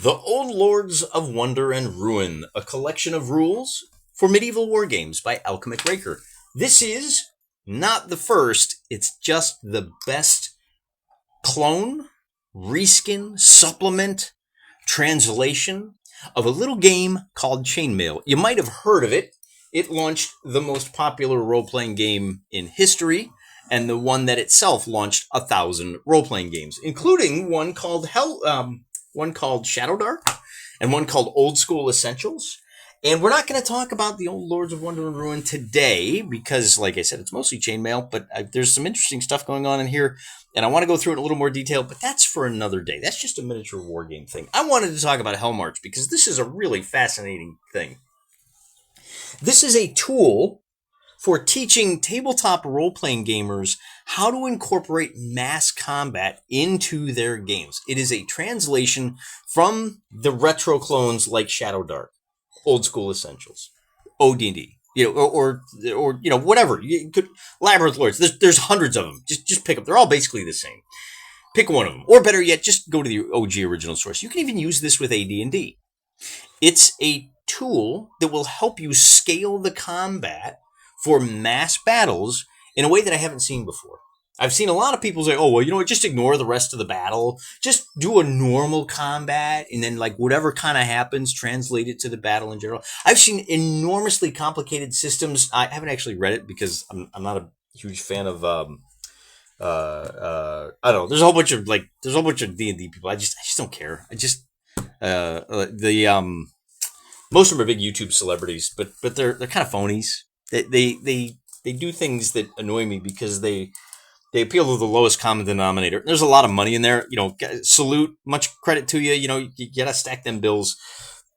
The Old Lords of Wonder and Ruin, a collection of rules for medieval war games by Alchemic Raker. This is not the first, it's just the best clone, reskin, supplement, translation of a little game called Chainmail. You might have heard of it. It launched the most popular role-playing game in history, and the one that itself launched 1,000 role-playing games, including one called Shadow Dark, and one called Old School Essentials. And we're not going to talk about the Old Lords of Wonder and Ruin today because, like I said, it's mostly chainmail, but there's some interesting stuff going on in here, and I want to go through it in a little more detail, but that's for another day. That's just a miniature war game thing. I wanted to talk about Hellmarch because this is a really fascinating thing. This is a tool for teaching tabletop role-playing gamers how to incorporate mass combat into their games. It is a translation from the retro clones like Shadow Dark, Old School Essentials, OD&D, or whatever. You could Labyrinth Lords. There's hundreds of them. Just pick them. They're all basically the same. Pick one of them, or better yet, just go to the OG original source. You can even use this with AD&D. It's a tool that will help you scale the combat for mass battles in a way that I haven't seen before. I've seen a lot of people say, oh, well, just ignore the rest of the battle. Just do a normal combat, and then, whatever kind of happens, translate it to the battle in general. I've seen enormously complicated systems. I haven't actually read it because I'm not a huge fan of, I don't know. There's a whole bunch of D&D people. I just don't care. Most of them are big YouTube celebrities, but they're kind of phonies. They do things that annoy me because they appeal to the lowest common denominator. There's a lot of money in there. Salute, much credit to you. You gotta stack them bills.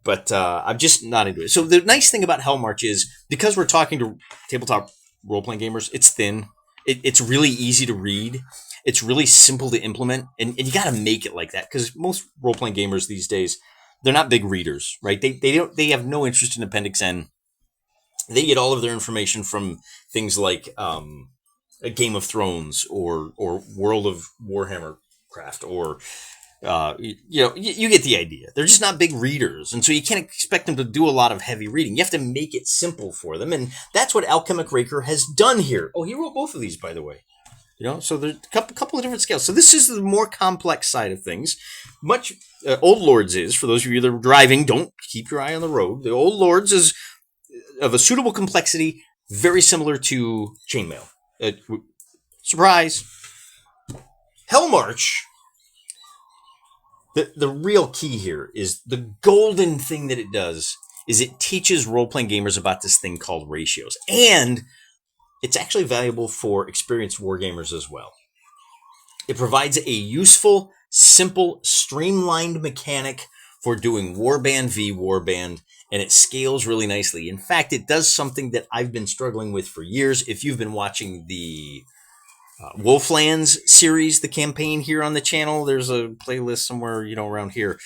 But I'm just not into it. So the nice thing about Hellmarch is because we're talking to tabletop role-playing gamers, it's thin. It's really easy to read. It's really simple to implement, and you gotta make it like that because most role-playing gamers these days, they're not big readers, right? They have no interest in Appendix N. They get all of their information from things like a Game of Thrones or World of Warhammer Craft, or you get the idea. They're just not big readers, and so you can't expect them to do a lot of heavy reading. You have to make it simple for them, and that's what Alchemic Raker has done here. Oh, he wrote both of these, by the way. So there's a couple of different scales. So this is the more complex side of things. Much Old Lords is, for those of you that are driving, don't keep your eye on the road. The Old Lords is of a suitable complexity, very similar to Chainmail. Surprise! Hellmarch, the real key here is the golden thing that it does is it teaches role-playing gamers about this thing called ratios. And it's actually valuable for experienced wargamers as well. It provides a useful, simple, streamlined mechanic for doing warband v warband, and it scales really nicely. In fact, it does something that I've been struggling with for years. If you've been watching the Wolflands series, the campaign here on the channel, there's a playlist somewhere, around here.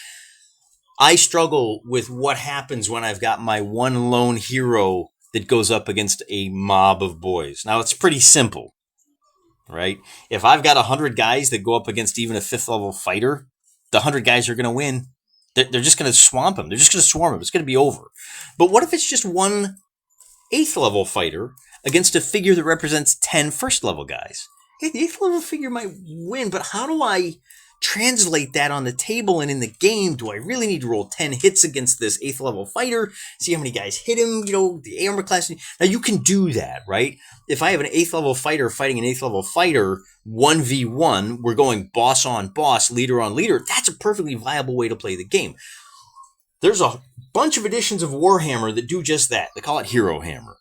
I struggle with what happens when I've got my one lone hero that goes up against a mob of boys. Now, it's pretty simple, right? If I've got 100 guys that go up against even a 5th level fighter, the 100 guys are going to win. They're just going to swamp him. They're just going to swarm him. It's going to be over. But what if it's just one 8th level fighter against a figure that represents 10 1st level guys? Hey, the 8th level figure might win, but how do I translate that on the table and in the game? Do I really need to roll 10 hits against this 8th level fighter? See how many guys hit him, the armor class. Now you can do that, right? If I have an 8th level fighter fighting an 8th level fighter, 1v1, we're going boss on boss, leader on leader. That's a perfectly viable way to play the game. There's a bunch of editions of Warhammer that do just that. They call it Hero Hammer.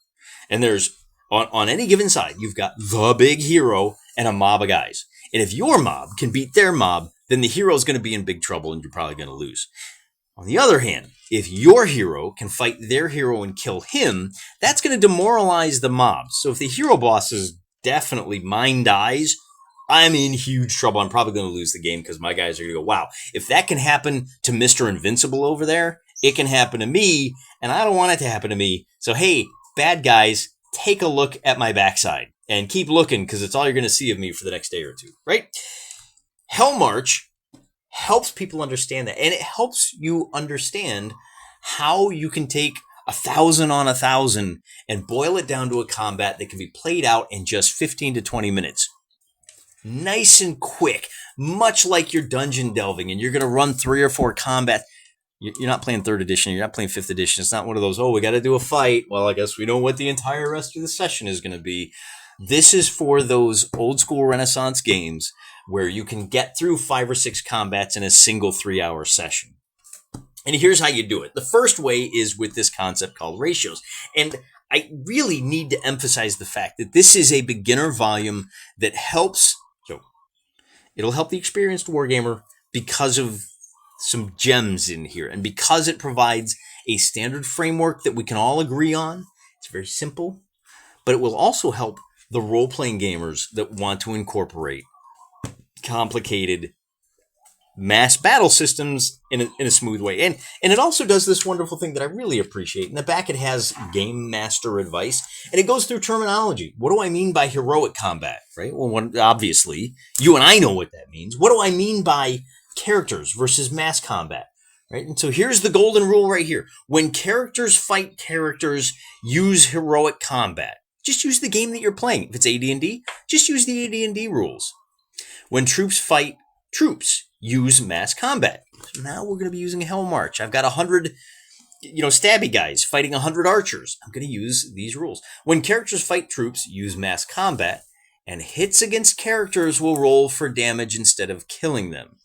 And there's, on any given side, you've got the big hero and a mob of guys. And if your mob can beat their mob, then the hero is going to be in big trouble and you're probably going to lose. On the other hand, if your hero can fight their hero and kill him, that's going to demoralize the mob. So if the hero boss is definitely mine dies, I'm in huge trouble. I'm probably going to lose the game because my guys are going to go, wow, if that can happen to Mr. Invincible over there, it can happen to me, and I don't want it to happen to me. So hey, bad guys, take a look at my backside. And keep looking, because it's all you're going to see of me for the next day or two, right? Hellmarch helps people understand that. And it helps you understand how you can take 1,000 on 1,000 and boil it down to a combat that can be played out in just 15 to 20 minutes. Nice and quick, much like you're dungeon delving and you're going to run 3 or 4 combats. You're not playing 3rd edition. You're not playing 5th edition. It's not one of those, oh, we got to do a fight. Well, I guess we know what the entire rest of the session is going to be. This is for those old school Renaissance games where you can get through 5 or 6 combats in a single 3-hour session. And here's how you do it. The first way is with this concept called ratios. And I really need to emphasize the fact that this is a beginner volume that helps. So it'll help the experienced wargamer because of some gems in here. And because it provides a standard framework that we can all agree on. It's very simple. But it will also help the role-playing gamers that want to incorporate complicated mass battle systems in a smooth way. And it also does this wonderful thing that I really appreciate. In the back, it has game master advice, and it goes through terminology. What do I mean by heroic combat, right? Well, obviously, you and I know what that means. What do I mean by characters versus mass combat, right? And so here's the golden rule right here. When characters fight characters, use heroic combat. Just use the game that you're playing. If it's AD&D, just use the AD&D rules. When troops fight troops, use mass combat. So now we're going to be using Hellmarch. I've got 100, stabby guys fighting 100 archers. I'm going to use these rules. When characters fight troops, use mass combat, and hits against characters will roll for damage instead of killing them.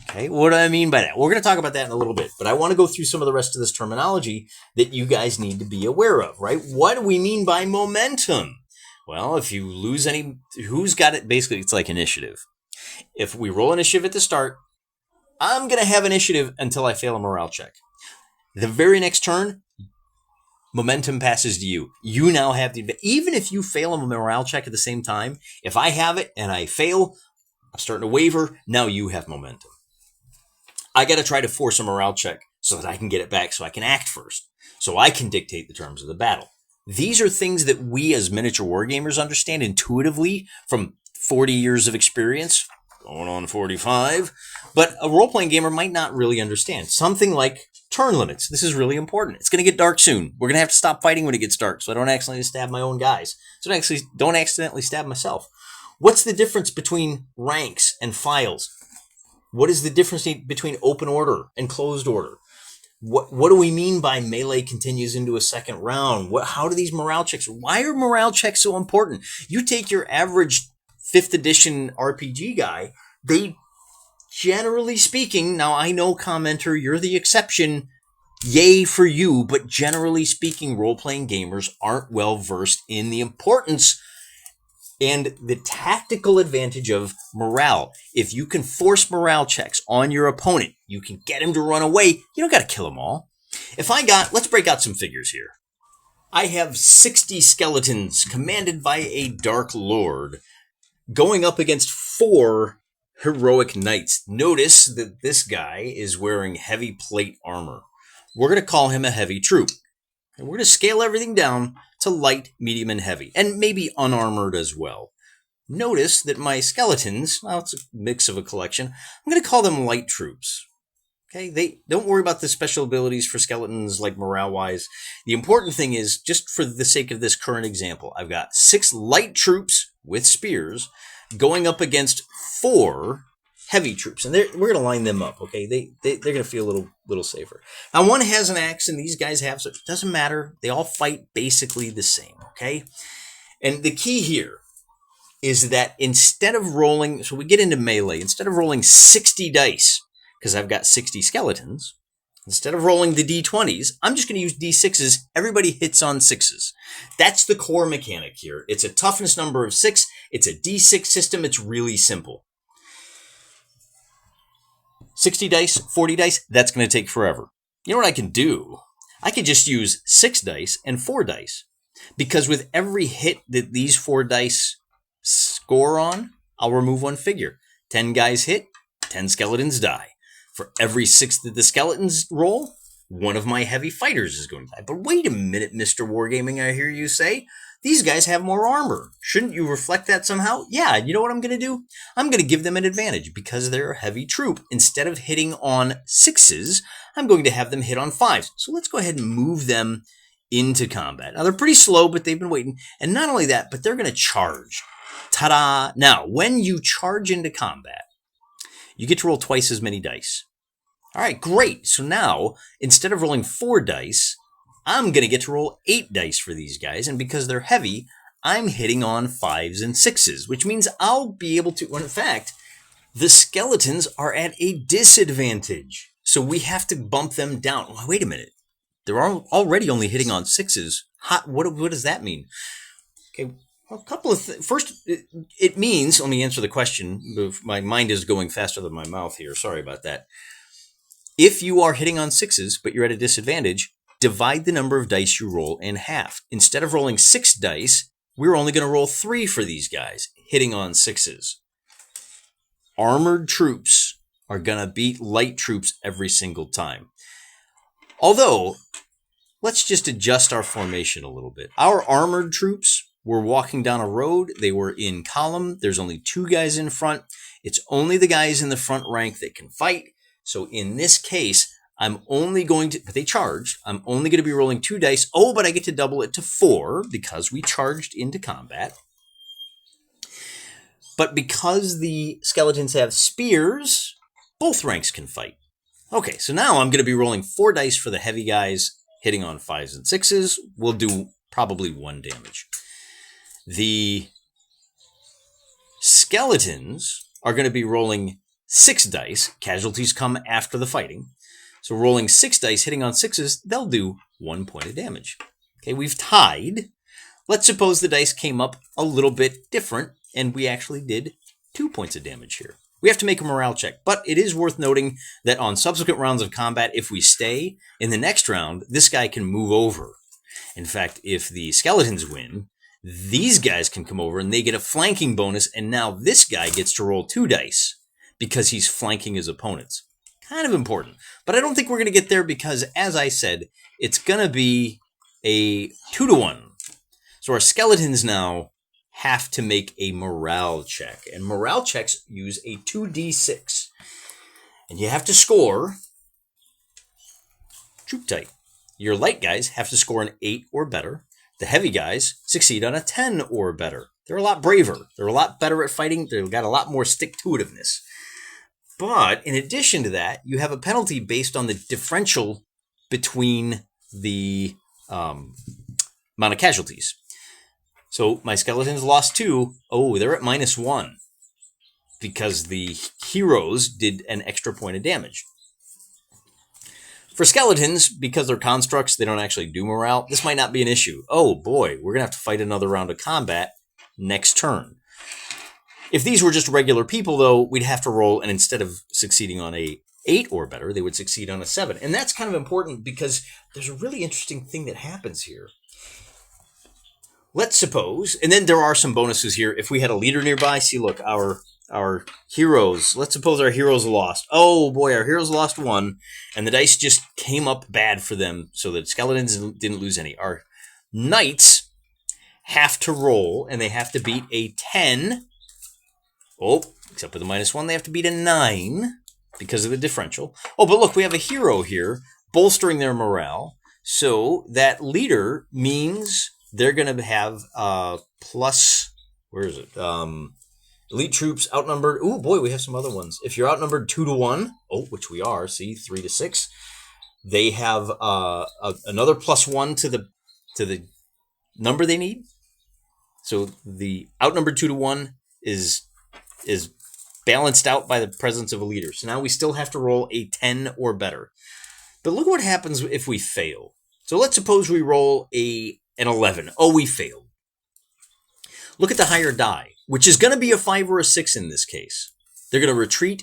Okay, what do I mean by that? We're going to talk about that in a little bit, but I want to go through some of the rest of this terminology that you guys need to be aware of, right? What do we mean by momentum? Well, if you lose any, who's got it? Basically, it's like initiative. If we roll initiative at the start, I'm going to have initiative until I fail a morale check. The very next turn, momentum passes to you. You now have the, even if you fail a morale check at the same time, if I have it and I fail, I'm starting to waver, now you have momentum. I got to try to force a morale check so that I can get it back, so I can act first, so I can dictate the terms of the battle. These are things that we as miniature wargamers understand intuitively from 40 years of experience, going on 45, but a role-playing gamer might not really understand. Something like turn limits. This is really important. It's going to get dark soon. We're going to have to stop fighting when it gets dark, so I don't accidentally stab my own guys. So I don't accidentally stab myself. What's the difference between ranks and files? What is the difference between open order and closed order? What do we mean by melee continues into a second round? How do these morale checks? Why are morale checks so important? You take your average 5th edition RPG guy, they, generally speaking, now I know, commenter, you're the exception, yay for you, but generally speaking, role-playing gamers aren't well versed in the importance and the tactical advantage of morale. If you can force morale checks on your opponent, you can get him to run away. You don't got to kill them all. Let's break out some figures here. I have 60 skeletons commanded by a Dark Lord going up against 4 heroic knights. Notice that this guy is wearing heavy plate armor. We're going to call him a heavy troop. And we're going to scale everything down to light, medium, and heavy, and maybe unarmored as well. Notice that my skeletons, well, it's a mix of a collection. I'm going to call them light troops. Okay, don't worry about the special abilities for skeletons, like morale-wise. The important thing is, just for the sake of this current example, I've got 6 light troops with spears going up against 4 heavy troops, and we're going to line them up. Okay, they're going to feel a little safer. Now, one has an axe, and these guys have, so it doesn't matter. They all fight basically the same. Okay, and the key here is that instead of rolling, so we get into melee, instead of rolling 60 dice, because I've got 60 skeletons, instead of rolling the d20s, I'm just going to use d6s. Everybody hits on 6s. That's the core mechanic here. It's a toughness number of 6. It's a d6 system. It's really simple. 60 dice, 40 dice, that's going to take forever. You know what I can do? I can just use 6 dice and 4 dice. Because with every hit that these 4 dice score on, I'll remove 1 figure. 10 guys hit, 10 skeletons die. For every 6 that the skeletons roll, 1 of my heavy fighters is going to die. But wait a minute, Mr. Wargaming, I hear you say. These guys have more armor. Shouldn't you reflect that somehow? Yeah, you know what I'm going to do? I'm going to give them an advantage because they're a heavy troop. Instead of hitting on 6s, I'm going to have them hit on 5s. So let's go ahead and move them into combat. Now, they're pretty slow, but they've been waiting. And not only that, but they're going to charge. Ta-da! Now, when you charge into combat, you get to roll twice as many dice. All right, great. So now, instead of rolling 4 dice, I'm going to get to roll 8 dice for these guys. And because they're heavy, I'm hitting on 5s and 6s, which means I'll be able to, when in fact, the skeletons are at a disadvantage. So we have to bump them down. Well, wait a minute. They're already only hitting on 6s. What does that mean? Okay, well, a couple of things. First, it means, let me answer the question. My mind is going faster than my mouth here. Sorry about that. If you are hitting on 6s, but you're at a disadvantage, divide the number of dice you roll in half. Instead of rolling 6 dice, we're only going to roll 3 for these guys, hitting on 6s. Armored troops are going to beat light troops every single time. Although, let's just adjust our formation a little bit. Our armored troops were walking down a road. They were in column. There's only 2 guys in front. It's only the guys in the front rank that can fight. So in this case, I'm only going to, but they charged, I'm only going to be rolling 2 dice. Oh, but I get to double it to 4 because we charged into combat. But because the skeletons have spears, both ranks can fight. Okay, so now I'm going to be rolling 4 dice for the heavy guys, hitting on 5s and 6s. We'll do probably 1 damage. The skeletons are going to be rolling 6 dice. Casualties come after the fighting. So rolling 6 dice, hitting on 6s, they'll do 1 point of damage. Okay, we've tied. Let's suppose the dice came up a little bit different, and we actually did 2 points of damage here. We have to make a morale check, but it is worth noting that on subsequent rounds of combat, if we stay, in the next round, this guy can move over. In fact, if the skeletons win, these guys can come over and they get a flanking bonus, and now this guy gets to roll 2 dice because he's flanking his opponents. Kind of important. But I don't think we're going to get there because, as I said, it's going to be a 2-to-1. So our skeletons now have to make a morale check. And morale checks use a 2d6. And you have to score troop type. Your light guys have to score an 8 or better. The heavy guys succeed on a 10 or better. They're a lot braver. They're a lot better at fighting. They've got a lot more stick-to-itiveness. But in addition to that, you have a penalty based on the differential between the amount of casualties. So my skeletons lost 2. Oh, they're at -1 because the heroes did an extra point of damage. For skeletons, because they're constructs, they don't actually do morale. This might not be an issue. Oh boy, we're going to have to fight another round of combat next turn. If these were just regular people, though, we'd have to roll, and instead of succeeding on a 8 or better, they would succeed on a 7. And that's kind of important because there's a really interesting thing that happens here. Let's suppose, and then there are some bonuses here. If we had a leader nearby, see, look, our heroes, let's suppose our heroes lost. Oh boy, our heroes lost 1, and the dice just came up bad for them, so that skeletons didn't lose any. Our knights have to roll, and they have to beat a 10. Oh, except with the -1, they have to beat a 9 because of the differential. Oh, but look, we have a hero here bolstering their morale. So that leader means they're going to have plus, where is it? Elite troops outnumbered. Oh, boy, we have some other ones. If you're outnumbered 2-to-1, oh, which we are, see, 3-to-6, they have another +1 to the number they need. So the outnumbered 2-to-1 is balanced out by the presence of a leader. So now we still have to roll a 10 or better. But look what happens if we fail. So let's suppose we roll an 11. Oh, we failed. Look at the higher die, which is going to be a 5 or a 6 in this case. They're going to retreat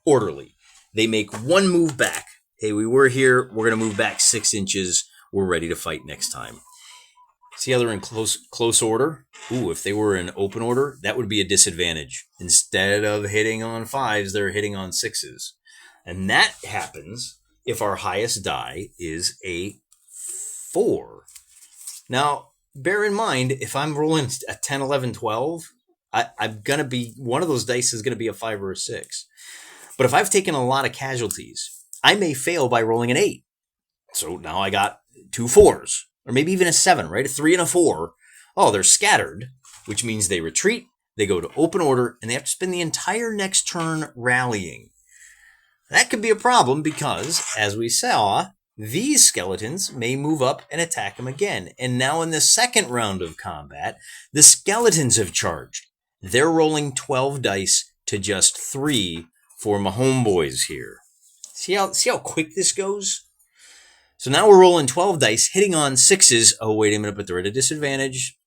orderly. They make 1 move back. Hey, we were here. We're going to move back 6 inches. We're ready to fight next time. See how they're in close order? Ooh, if they were in open order, that would be a disadvantage. Instead of hitting on 5s, they're hitting on 6s. And that happens if our highest die is a 4. Now, bear in mind, if I'm rolling a 10, 11, 12, I'm going to be, one of those dice is going to be a 5 or a 6. But if I've taken a lot of casualties, I may fail by rolling an 8. So now I got 2 4s, or maybe even a 7, right? A 3 and a 4. Oh, they're scattered, which means they retreat, they go to open order, and they have to spend the entire next turn rallying. That could be a problem because, as we saw, these skeletons may move up and attack them again. And now in the second round of combat, the skeletons have charged. They're rolling 12 dice to just 3 for my homeboys here. See how quick this goes? So now we're rolling 12 dice, hitting on 6s. Oh, wait a minute, but they're at a disadvantage.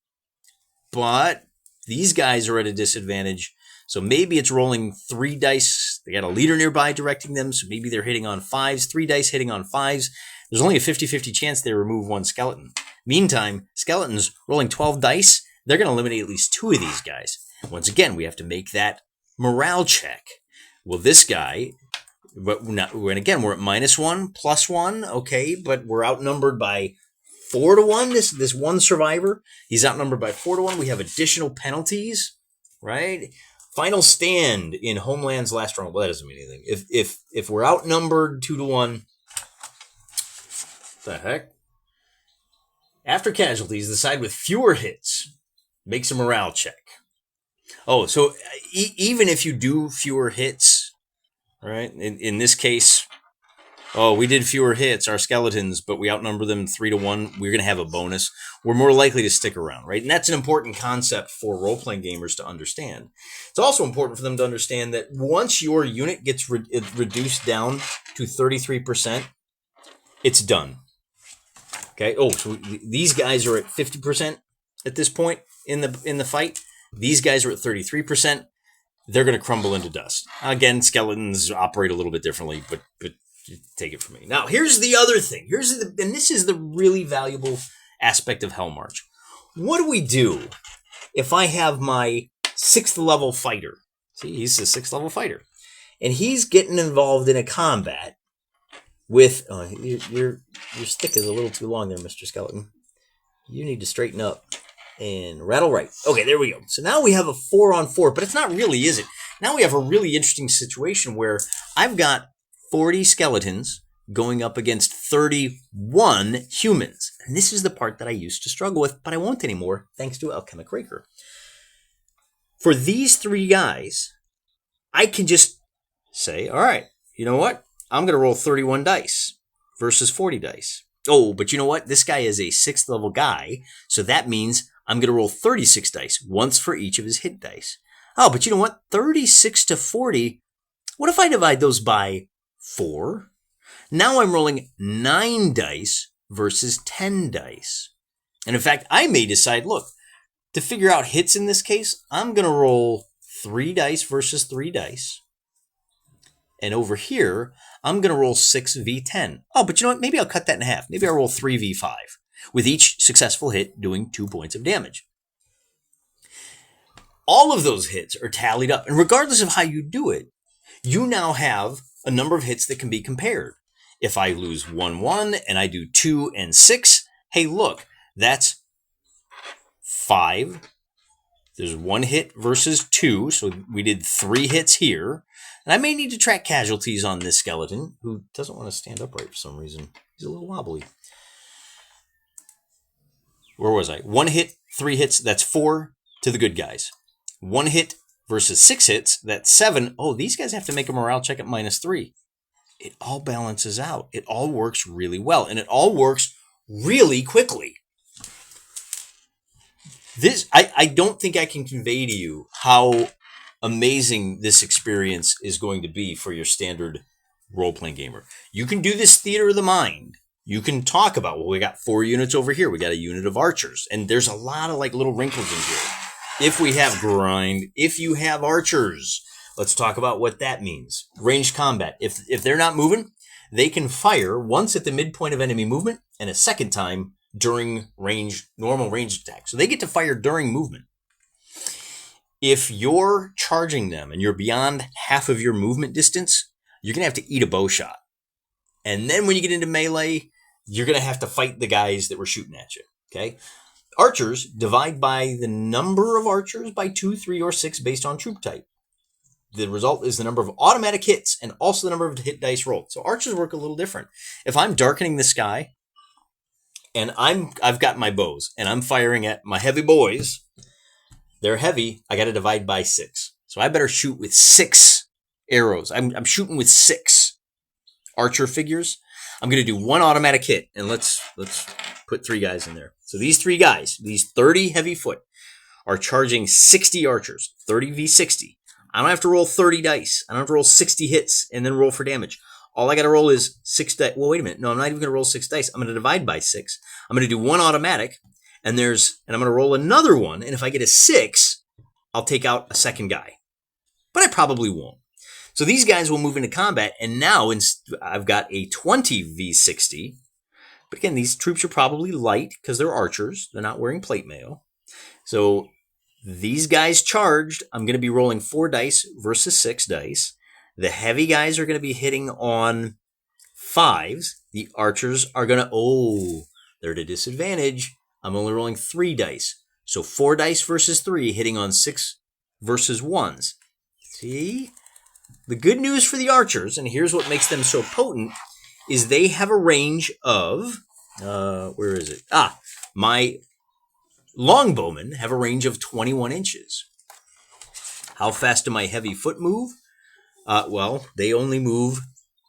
But these guys are at a disadvantage. So maybe it's rolling 3 dice. They got a leader nearby directing them, so maybe they're hitting on 5s. 3 dice hitting on 5s. There's only a 50-50 chance they remove 1 skeleton. Meantime, skeletons rolling 12 dice, they're going to eliminate at least 2 of these guys. Once again, we have to make that morale check. Well, this guy, but and again, we're at -1, +1, okay, but we're outnumbered by 4 to 1. This one survivor, he's outnumbered by 4 to 1. We have additional penalties, right? Final stand in Homeland's last round. Well, that doesn't mean anything. If we're outnumbered 2 to 1, what the heck? After casualties, the side with fewer hits makes a morale check. Oh, so even if you do fewer hits, right? In this case, oh, we did fewer hits, our skeletons, but we outnumber them 3 to 1. We're going to have a bonus. We're more likely to stick around, right? And that's an important concept for role-playing gamers to understand. It's also important for them to understand that once your unit gets reduced down to 33%, it's done. Okay. Oh, so these guys are at 50% at this point in the fight. These guys are at 33%. They're going to crumble into dust. Again, skeletons operate a little bit differently, but take it from me. Now, here's the other thing. And this is the really valuable aspect of Hellmarch. What do we do if I have my 6th level fighter? See, he's a 6th level fighter. And he's getting involved in a combat with... your stick is a little too long there, Mr. Skeleton. You need to straighten up and rattle right. Okay, there we go. So now we have a 4-on-4, but it's not really, is it? Now we have a really interesting situation where I've got 40 skeletons going up against 31 humans. And this is the part that I used to struggle with, but I won't anymore, thanks to Alchemic Raker. For these 3 guys, I can just say, all right, you know what? I'm going to roll 31 dice versus 40 dice. Oh, but you know what? This guy is a 6th level guy, so that means I'm going to roll 36 dice, once for each of his hit dice. Oh, but you know what? 36 to 40, what if I divide those by 4? Now I'm rolling 9 dice versus 10 dice. And in fact, I may decide, look, to figure out hits in this case, I'm going to roll 3 dice versus 3 dice. And over here, I'm going to roll 6v10. Oh, but you know what? Maybe I'll cut that in half. Maybe I'll roll 3v5, with each successful hit doing 2 points of damage. All of those hits are tallied up. And regardless of how you do it, you now have a number of hits that can be compared. If I lose 1-1 and I do 2 and 6, hey, look, that's 5. There's 1 hit versus 2, so we did 3 hits here. And I may need to track casualties on this skeleton, who doesn't want to stand upright for some reason. He's a little wobbly. Where was I? 1 hit, 3 hits, that's 4 to the good guys. 1 hit versus 6 hits, that's 7. Oh, these guys have to make a morale check at -3. It all balances out. It all works really well, and it all works really quickly. I don't think I can convey to you how amazing this experience is going to be for your standard role-playing gamer. You can do this theater of the mind. You can talk about, well, we got 4 units over here. We got a unit of archers. And there's a lot of like little wrinkles in here. If we have grind, if you have archers, let's talk about what that means. Ranged combat. If they're not moving, they can fire once at the midpoint of enemy movement and a second time during normal range attack. So they get to fire during movement. If you're charging them and you're beyond half of your movement distance, you're going to have to eat a bow shot. And then when you get into melee, you're going to have to fight the guys that were shooting at you. Okay? Archers divide by the number of archers by 2, 3, or 6 based on troop type. The result is the number of automatic hits and also the number of hit dice rolled. So archers work a little different. If I'm darkening the sky and I've got my bows and I'm firing at my heavy boys, they're heavy, I got to divide by 6. So I better shoot with 6 arrows. I'm shooting with 6 archer figures. I'm going to do 1 automatic hit, and let's put 3 guys in there. So these 3 guys, these 30 heavy foot, are charging 60 archers, 30 v 60. I don't have to roll 30 dice. I don't have to roll 60 hits and then roll for damage. All I got to roll is 6 dice. Well, wait a minute. No, I'm not even going to roll 6 dice. I'm going to divide by 6. I'm going to do 1 automatic, and I'm going to roll another one. And if I get a 6, I'll take out a second guy. But I probably won't. So these guys will move into combat, and now I've got a 20 v 60. But again, these troops are probably light because they're archers. They're not wearing plate mail. So these guys charged, I'm going to be rolling 4 dice versus 6 dice. The heavy guys are going to be hitting on 5s. The archers are going to, they're at a disadvantage. I'm only rolling 3 dice. So 4 dice versus 3 hitting on 6 versus 1s. See? The good news for the archers, and here's what makes them so potent, is they have a range of, where is it? My longbowmen have a range of 21 inches. How fast do my heavy foot move? Well, they only move,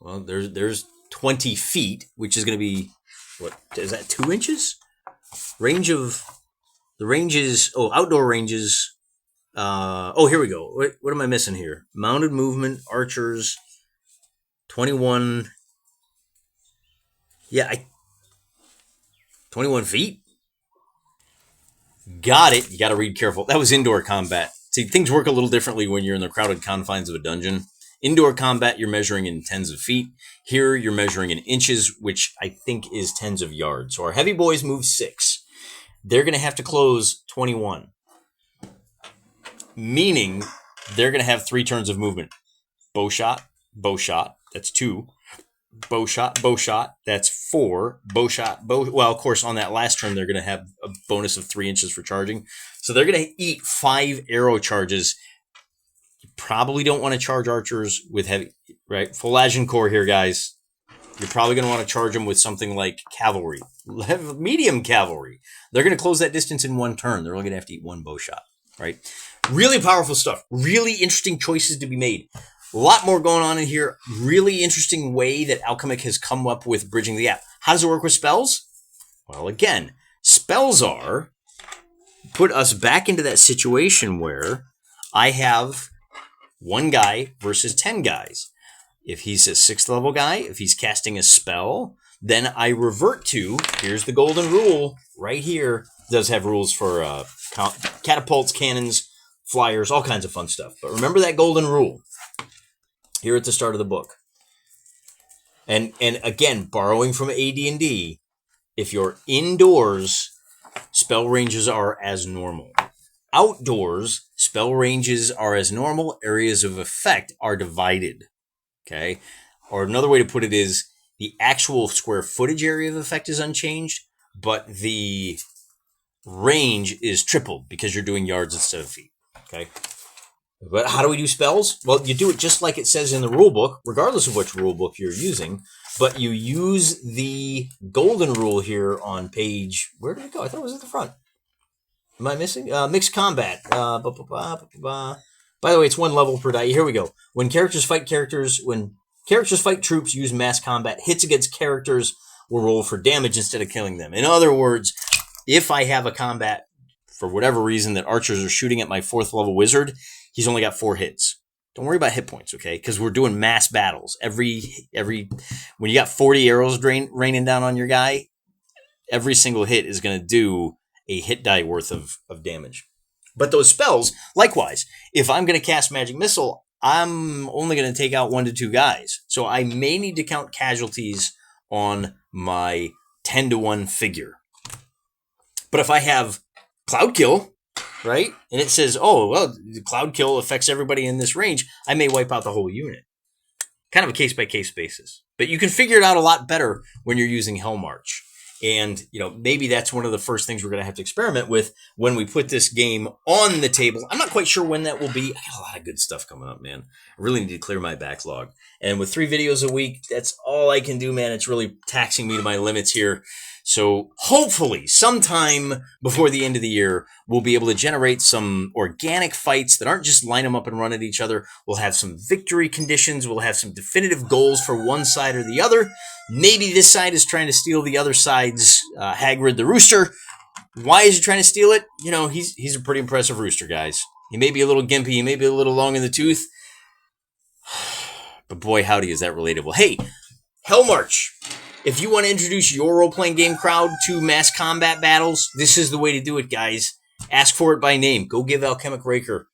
there's 20 feet, which is going to be, what, is that 2 inches? Outdoor ranges. Here we go. What am I missing here? Mounted movement, archers, 21. 21 feet? Got it. You got to read careful. That was indoor combat. See, things work a little differently when you're in the crowded confines of a dungeon. Indoor combat, you're measuring in tens of feet. Here, you're measuring in inches, which I think is tens of yards. So our heavy boys move 6. They're going to have to close 21. Meaning they're going to have 3 turns of movement. Bow shot, that's 2. Bow shot, that's 4. Bow shot, well, of course, on that last turn, they're going to have a bonus of 3 inches for charging. So they're going to eat 5 arrow charges. You probably don't want to charge archers with heavy, right? Full Agincourt here, guys. You're probably going to want to charge them with something like cavalry, medium cavalry. They're going to close that distance in 1 turn. They're only going to have to eat 1 bow shot, right? Really powerful stuff. Really interesting choices to be made. A lot more going on in here. Really interesting way that Alchemic has come up with bridging the gap. How does it work with spells? Well, again, spells put us back into that situation where I have 1 guy versus 10 guys. If he's a 6th level guy, if he's casting a spell, then I revert to, here's the golden rule right here. It does have rules for catapults, cannons, flyers, all kinds of fun stuff. But remember that golden rule here at the start of the book. And again, borrowing from AD&D, if you're indoors, spell ranges are as normal. Outdoors, spell ranges are as normal. Areas of effect are divided. Okay? Or another way to put it is the actual square footage area of effect is unchanged, but the range is tripled because you're doing yards instead of feet. Okay. But how do we do spells? Well, you do it just like it says in the rule book, regardless of which rule book you're using. But you use the golden rule here on page. Where did it go? I thought it was at the front. Am I missing? Mixed combat. By the way, it's 1 level per die. Here we go. When characters fight troops, use mass combat. Hits against characters will roll for damage instead of killing them. In other words, if I have a combat for whatever reason that archers are shooting at my 4th level wizard, he's only got 4 hits. Don't worry about hit points, okay? Because we're doing mass battles. When you got 40 arrows raining down on your guy, every single hit is going to do a hit die worth of damage. But those spells, likewise, if I'm going to cast Magic Missile, I'm only going to take out 1 to 2 guys. So I may need to count casualties on my 10 to 1 figure. But if I have Cloud Kill, right? And it says, the Cloud Kill affects everybody in this range, I may wipe out the whole unit. Kind of a case-by-case basis. But you can figure it out a lot better when you're using Hellmarch. And, maybe that's one of the first things we're going to have to experiment with when we put this game on the table. I'm not quite sure when that will be. I got a lot of good stuff coming up, man. I really need to clear my backlog. And with 3 videos a week, that's all I can do, man. It's really taxing me to my limits here. So hopefully sometime before the end of the year, we'll be able to generate some organic fights that aren't just line them up and run at each other. We'll have some victory conditions. We'll have some definitive goals for one side or the other. Maybe this side is trying to steal the other side's Hagrid the Rooster. Why is he trying to steal it? He's a pretty impressive rooster, guys. He may be a little gimpy. He may be a little long in the tooth. But boy, howdy, is that relatable. Hey, Hellmarch. If you want to introduce your role-playing game crowd to mass combat battles, this is the way to do it, guys. Ask for it by name. Go give Alchemic Raker.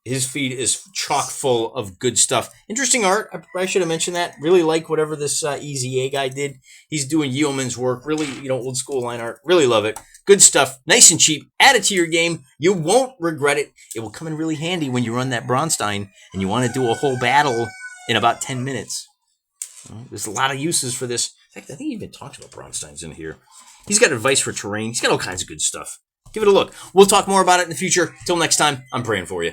His feed is chock full of good stuff. Interesting art. I should have mentioned that. Really like whatever this Easy A guy did. He's doing Yeoman's work. Really, old school line art. Really love it. Good stuff. Nice and cheap. Add it to your game. You won't regret it. It will come in really handy when you run that Bronstein and you want to do a whole battle in about 10 minutes. There's a lot of uses for this. In fact, I think he even talks about Bronsteins in here. He's got advice for terrain. He's got all kinds of good stuff. Give it a look. We'll talk more about it in the future. Till next time, I'm praying for you.